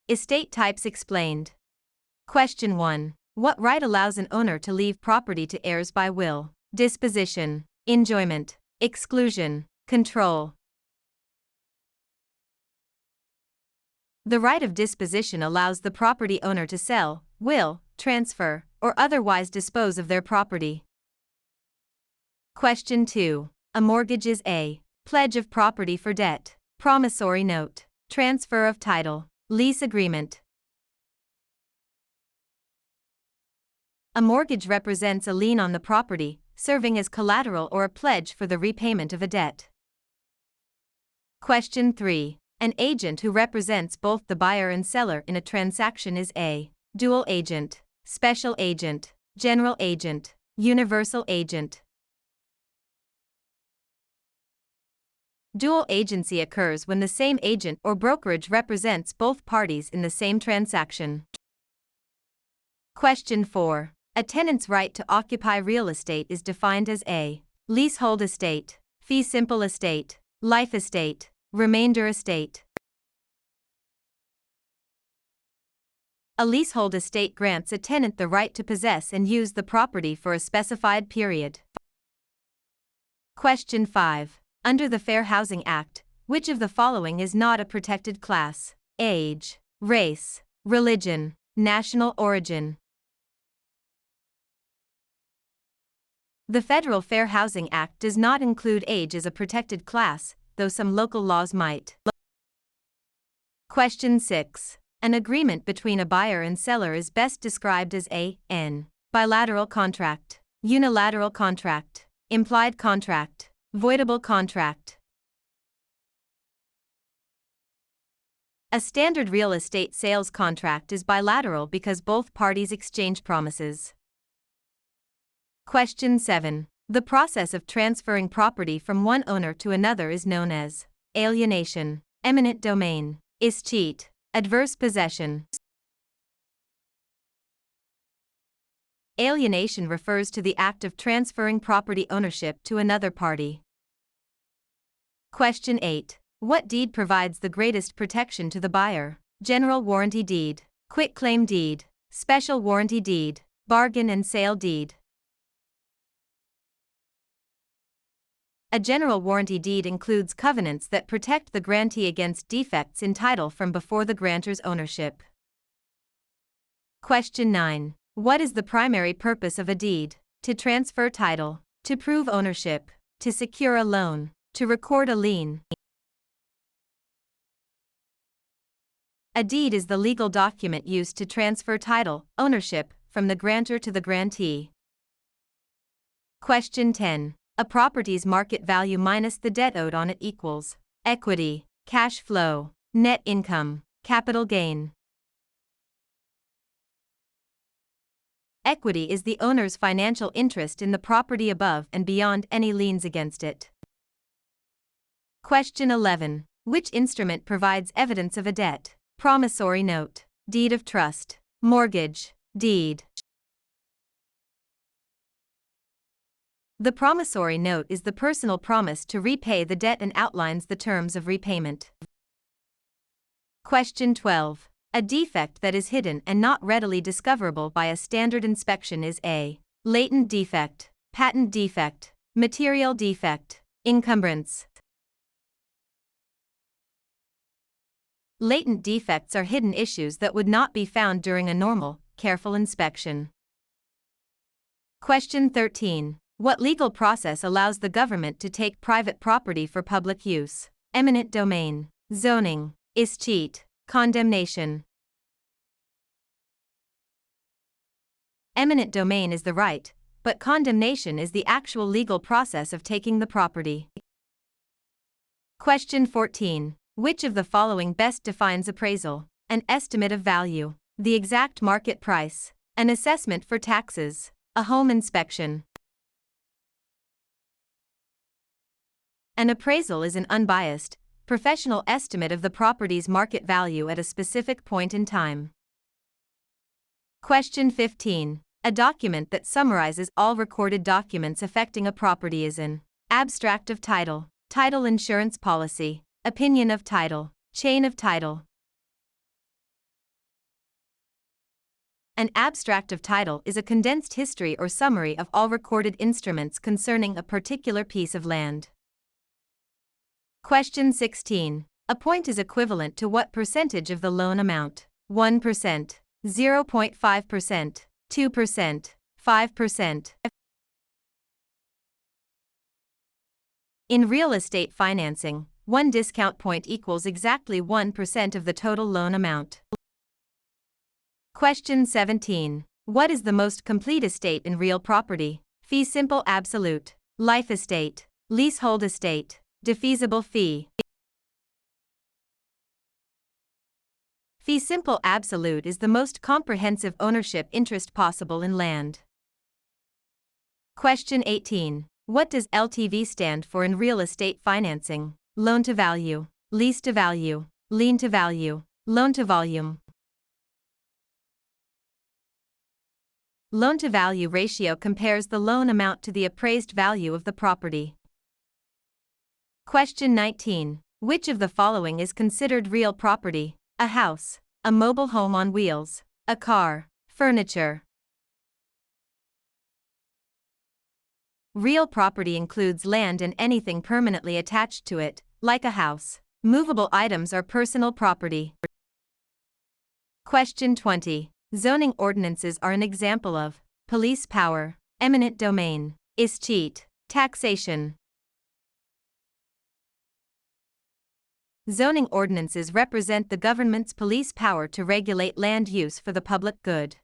Estate types explained. Question 1. What right allows an owner to leave property to heirs by will, disposition, enjoyment, exclusion, control? The right of disposition allows the property owner to sell, will, transfer, or otherwise dispose of their property. Question 2. A mortgage is a pledge of property for debt, promissory note, transfer of title, lease agreement. A mortgage represents a lien on the property, serving as collateral or a pledge for the repayment of a debt. Question 3. An agent who represents both the buyer and seller in a transaction is a dual agent, special agent, general agent, universal agent. Dual agency occurs when the same agent or brokerage represents both parties in the same transaction. Question 4. A tenant's right to occupy real estate is defined as a leasehold estate, fee simple estate, life estate, remainder estate. A leasehold estate grants a tenant the right to possess and use the property for a specified period. Question 5. Under the Fair Housing Act, which of the following is not a protected class? Age, race, religion, national origin. The Federal Fair Housing Act does not include age as a protected class, though some local laws might. Question 6. An agreement between a buyer and seller is best described as an bilateral contract, unilateral contract, implied contract, voidable contract. A standard real estate sales contract is bilateral because both parties exchange promises. Question 7. The process of transferring property from one owner to another is known as alienation, eminent domain, escheat, adverse possession. Alienation refers to the act of transferring property ownership to another party. Question 8. What deed provides the greatest protection to the buyer? General warranty deed, quitclaim deed, special warranty deed, bargain and sale deed. A general warranty deed includes covenants that protect the grantee against defects in title from before the grantor's ownership. Question 9. What is the primary purpose of a deed? To transfer title, to prove ownership, to secure a loan, to record a lien. A deed is the legal document used to transfer title, ownership, from the grantor to the grantee. Question 10. A property's market value minus the debt owed on it equals equity, cash flow, net income, capital gain. Equity is the owner's financial interest in the property above and beyond any liens against it. Question 11. Which instrument provides evidence of a debt? Promissory note, deed of trust, mortgage, deed. The promissory note is the personal promise to repay the debt and outlines the terms of repayment. Question 12. A defect that is hidden and not readily discoverable by a standard inspection is a latent defect, patent defect, material defect, encumbrance. Latent defects are hidden issues that would not be found during a normal, careful inspection. Question 13. What legal process allows the government to take private property for public use? Eminent domain, zoning, escheat, condemnation. Eminent domain is the right, but condemnation is the actual legal process of taking the property. Question 14. Which of the following best defines appraisal? An estimate of value, the exact market price, an assessment for taxes, a home inspection. An appraisal is an unbiased, professional estimate of the property's market value at a specific point in time. Question 15. A document that summarizes all recorded documents affecting a property is an abstract of title, title insurance policy, opinion of title, chain of title. An abstract of title is a condensed history or summary of all recorded instruments concerning a particular piece of land. Question 16. A point is equivalent to what percentage of the loan amount? 1%, 0.5%, 2%, 5%. In real estate financing, one discount point equals exactly 1% of the total loan amount. Question 17. What is the most complete estate in real property? Fee simple absolute, life estate, leasehold estate, defeasible fee. Fee simple absolute is the most comprehensive ownership interest possible in land. Question 18. What does LTV stand for in real estate financing? Loan to value, lease to value, lien to value, loan to volume. Loan to value ratio compares the loan amount to the appraised value of the property. Question 19. Which of the following is considered real property? A house, a mobile home on wheels, a car, furniture. Real property includes land and anything permanently attached to it, like a house. Movable items are personal property. Question 20. Zoning ordinances are an example of police power, eminent domain, escheat, taxation. Zoning ordinances represent the government's police power to regulate land use for the public good.